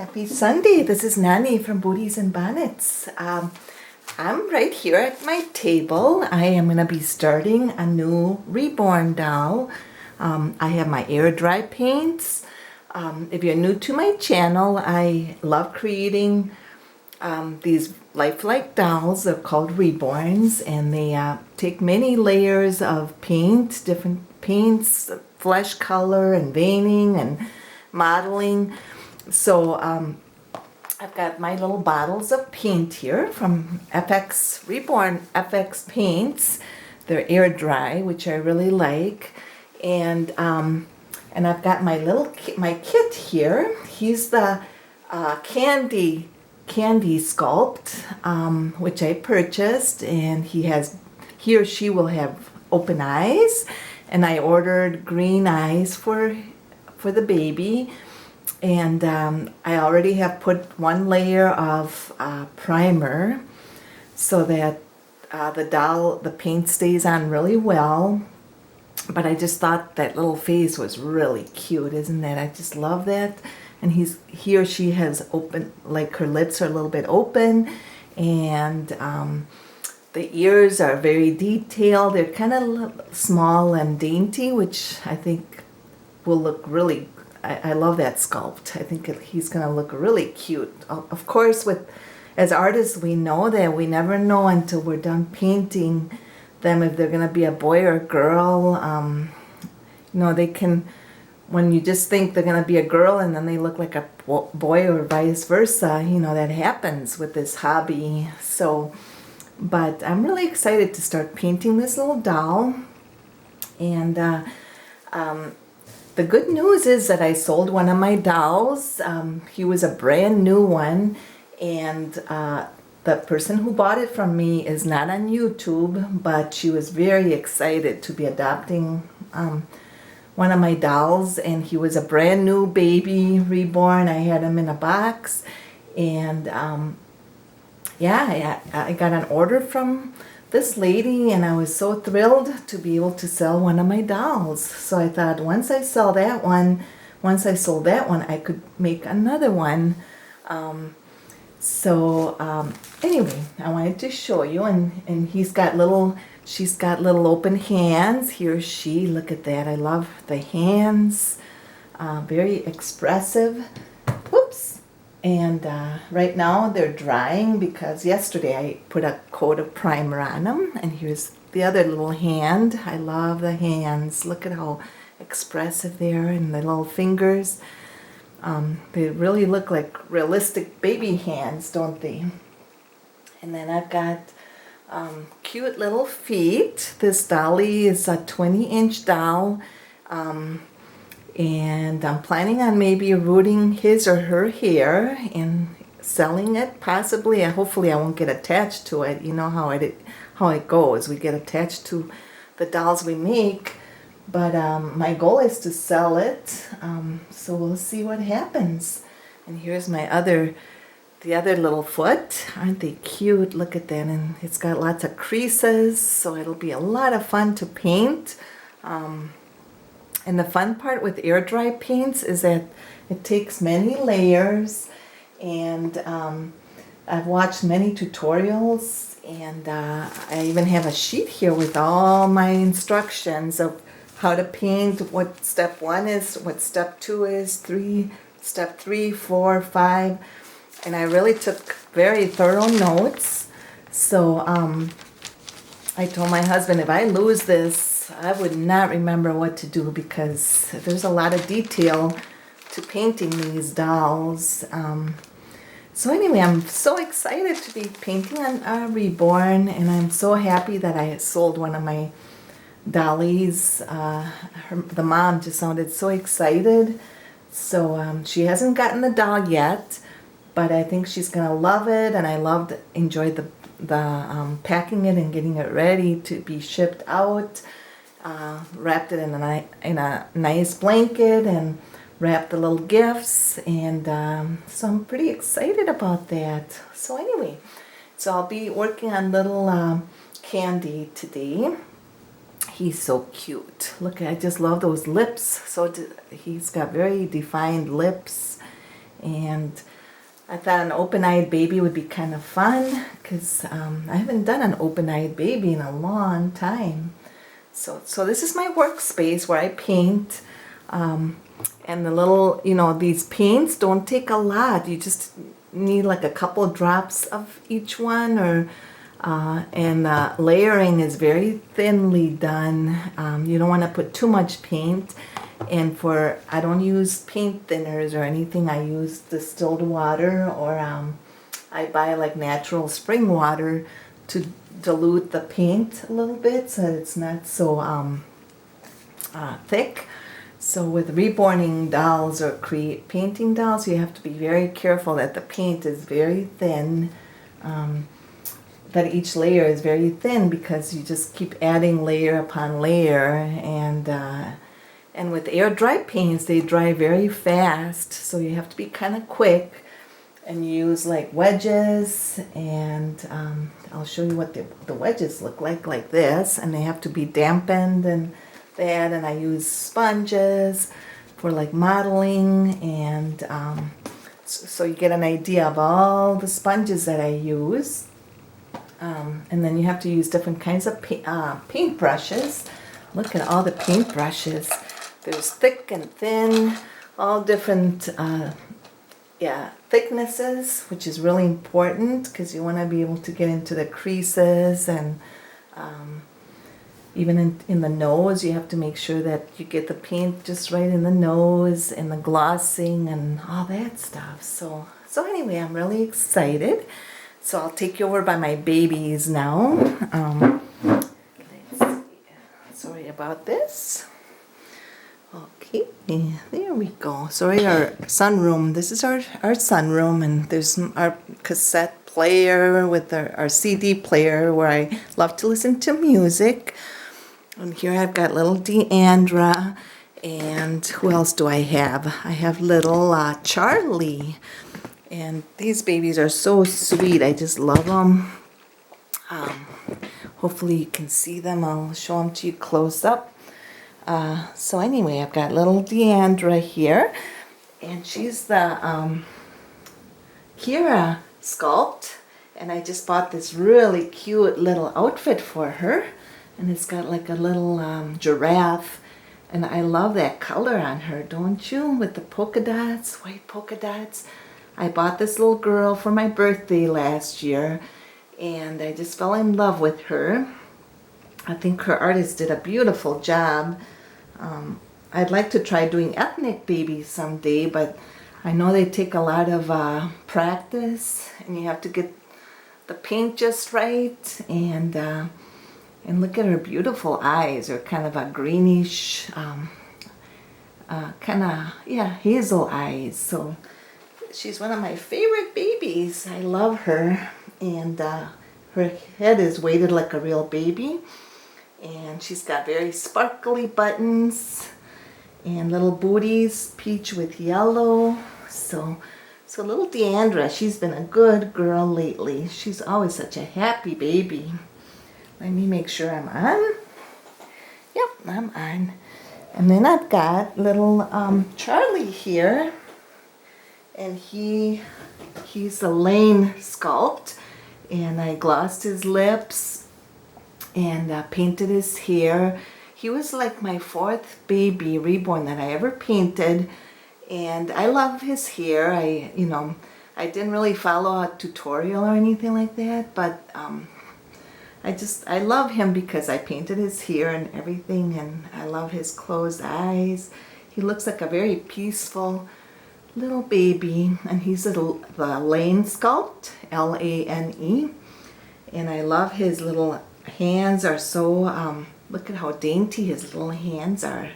Happy Sunday. This is Nani from Booties and Bonnets. I'm right here at my table. I am going to be starting a new reborn doll. I have my air dry paints. If you're new to my channel, I love creating these lifelike dolls. They're called reborns, and they take many layers of paint, different paints, flesh color and veining and modeling. So I've got my little bottles of paint here from FX Reborn FX Paints. They're air dry, which I really like, and I've got my kit here. He's the candy sculpt, which I purchased, and he or she will have open eyes, and I ordered green eyes for the baby. And I already have put one layer of primer so that the paint stays on really well. But I just thought that little face was really cute, isn't that? I just love that. And he or she has open, like her lips are a little bit open, and the ears are very detailed. They're kind of small and dainty, which I think will look really. I love that sculpt. I think he's going to look really cute. Of course, as artists, we know that we never know until we're done painting them if they're going to be a boy or a girl. They can, when you just think they're going to be a girl and then they look like a boy or vice versa, that happens with this hobby. But I'm really excited to start painting this little doll. And the good news is that I sold one of my dolls. He was a brand new one, and the person who bought it from me is not on YouTube, but she was very excited to be adopting one of my dolls, and he was a brand new baby reborn. I had him in a box, and I got an order from this lady, and I was so thrilled to be able to sell one of my dolls. So I thought once I sold that one, I could make another one. Anyway, I wanted to show you, and she's got little open hands. He or she, look at that. I love the hands. Very expressive. Whoops. And right now they're drying because yesterday I put a coat of primer on them. And here's the other little hand. I love the hands. Look at how expressive they are, and the little fingers. They really look like realistic baby hands, don't they? And then I've got cute little feet. This dolly is a 20-inch doll. And I'm planning on maybe rooting his or her hair and selling it, possibly. Hopefully I won't get attached to it. You know how it goes. We get attached to the dolls we make. But my goal is to sell it. So we'll see what happens. And here's the other little foot. Aren't they cute? Look at that. And it's got lots of creases, so it'll be a lot of fun to paint. And the fun part with air dry paints is that it takes many layers, and I've watched many tutorials, and I even have a sheet here with all my instructions of how to paint, what step 1 is, what step 2 is, step 3, 4, 5, and I really took very thorough notes. So I told my husband, if I lose this, I would not remember what to do, because there's a lot of detail to painting these dolls. So anyway, I'm so excited to be painting on Reborn, and I'm so happy that I sold one of my dollies. The mom just sounded so excited. So she hasn't gotten the doll yet, but I think she's gonna love it, and I enjoyed the packing it and getting it ready to be shipped out. Wrapped it in a nice blanket and wrapped the little gifts, and so I'm pretty excited about that. So anyway, I'll be working on little Candy today. He's so cute. Look, I just love those lips. He's got very defined lips, and I thought an open-eyed baby would be kind of fun because I haven't done an open-eyed baby in a long time. So this is my workspace where I paint. And the little, these paints don't take a lot. You just need like a couple drops of each one, and layering is very thinly done. You don't want to put too much paint. And I don't use paint thinners or anything. I use distilled water, or I buy like natural spring water to dilute the paint a little bit so that it's not so thick. So with reborning dolls or painting dolls, you have to be very careful that the paint is very thin, that each layer is very thin, because you just keep adding layer upon layer. And with air dry paints, they dry very fast, so you have to be kind of quick and use like wedges. And I'll show you what the wedges look like this, and they have to be dampened and that. And I use sponges for like modeling, and so you get an idea of all the sponges that I use. And then you have to use different kinds of paint brushes. Look at all the paint brushes. There's thick and thin, all different thicknesses, which is really important because you want to be able to get into the creases. And even in the nose, you have to make sure that you get the paint just right in the nose, and the glossing and all that stuff. So anyway, I'm really excited. So I'll take you over by my babies now. Let's see. Sorry about this. Okay, there we go. Sorry, our sunroom. This is our sunroom, and there's our cassette player with our CD player where I love to listen to music. And here I've got little Deandra, and who else do I have? I have little Charlie, and these babies are so sweet. I just love them. Hopefully you can see them. I'll show them to you close up. So anyway, I've got little Deandra here, and she's the Kira sculpt, and I just bought this really cute little outfit for her, and it's got like a little giraffe, and I love that color on her, don't you? With the polka dots, white polka dots. I bought this little girl for my birthday last year, and I just fell in love with her. I think her artist did a beautiful job. I'd like to try doing ethnic babies someday, but I know they take a lot of practice, and you have to get the paint just right. And look at her beautiful eyes. They're kind of a greenish, hazel eyes. So she's one of my favorite babies. I love her, and her head is weighted like a real baby. And she's got very sparkly buttons and little booties, peach with yellow. So little Deandra, she's been a good girl lately. She's always such a happy baby. Let me make sure I'm on. Yep, I'm on. And then I've got little Charlie here, and he's a Lane sculpt, and I glossed his lips and painted his hair. He was like my 4th baby reborn that I ever painted, and I love his hair. I didn't really follow a tutorial or anything like that, but I love him because I painted his hair and everything, and I love his closed eyes. He looks like a very peaceful little baby, and he's the Lane sculpt, L-A-N-E, and I love his little hands. Are so look at how dainty his little hands are.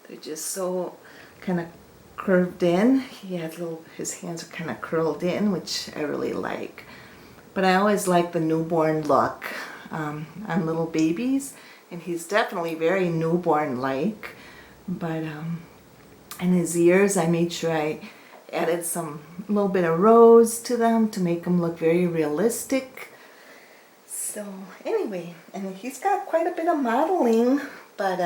They're just so kind of curved in. His hands are kind of curled in, which I really like. But I always like the newborn look on little babies, and he's definitely very newborn-like. But and his ears, I made sure I added a little bit of rose to them to make them look very realistic. So anyway, and he's got quite a bit of modeling, but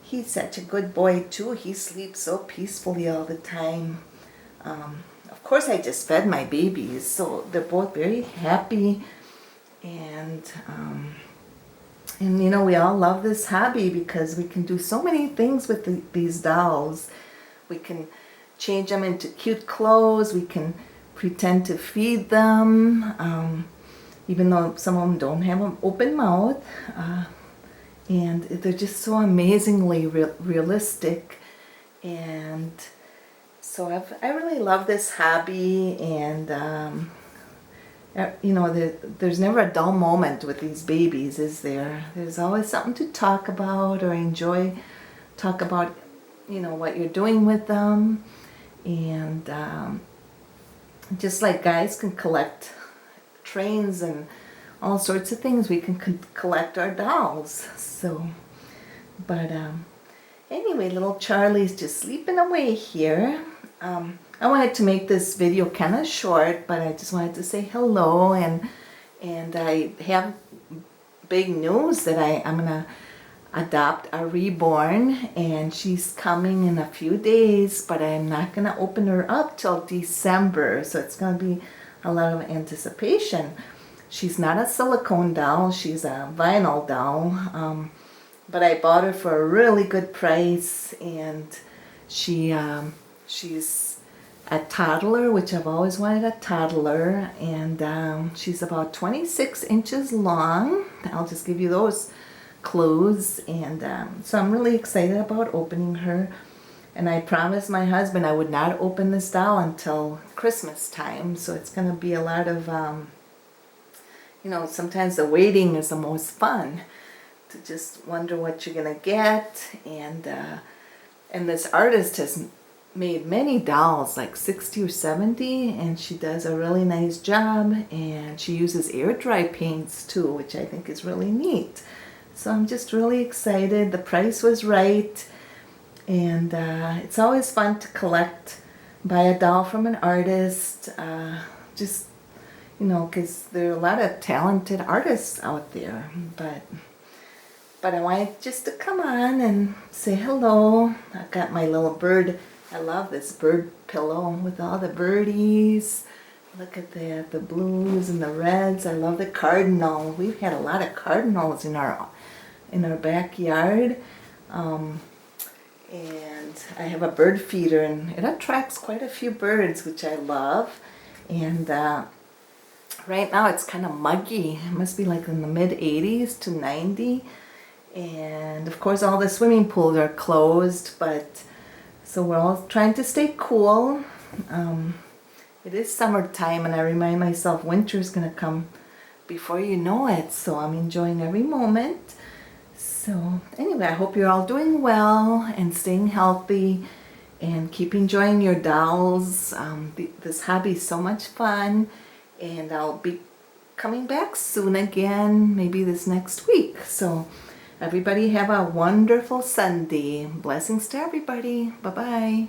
he's such a good boy too. He sleeps so peacefully all the time. Of of course, I just fed my babies, so they're both very happy. And you know, we all love this hobby because we can do so many things with these dolls. We can change them into cute clothes. We can pretend to feed them, even though some of them don't have an open mouth. And they're just so amazingly realistic. And so I really love this hobby. And you know, there's never a dull moment with these babies, is there? There's always something to talk about or enjoy. Talk about, you know, what you're doing with them. And just like guys can collect trains and all sorts of things, we can collect our dolls. So, but anyway, little Charlie's just sleeping away here. I wanted to make this video kind of short, but I just wanted to say hello, and I have big news that I'm gonna adopt a reborn, and she's coming in a few days, but I'm not gonna open her up till December, so it's gonna be a lot of anticipation. She's not a silicone doll, she's a vinyl doll, but I bought her for a really good price, and she's a toddler, which I've always wanted a toddler, and she's about 26 inches long. I'll just give you those clues, and so I'm really excited about opening her. And I promised my husband I would not open this doll until Christmas time, so it's going to be a lot of, you know, sometimes the waiting is the most fun, to just wonder what you're going to get. And this artist has made many dolls, like 60 or 70, and she does a really nice job, and she uses air dry paints too, which I think is really neat. So I'm just really excited. The price was right, and it's always fun to buy a doll from an artist, just, you know, because there are a lot of talented artists out there. But I wanted just to come on and say hello. I've got my little bird. I love this bird pillow with all the birdies. Look at that, the blues and the reds. I love the cardinal. We've had a lot of cardinals in our backyard. And I have a bird feeder, and it attracts quite a few birds, which I love. And right now it's kind of muggy. It must be like in the mid 80s to 90. And of course all the swimming pools are closed, but so we're all trying to stay cool. It is summertime, and I remind myself winter's gonna come before you know it, so I'm enjoying every moment. So anyway, I hope you're all doing well and staying healthy, and keep enjoying your dolls. This hobby is so much fun, and I'll be coming back soon again, maybe this next week. So everybody have a wonderful Sunday. Blessings to everybody. Bye-bye.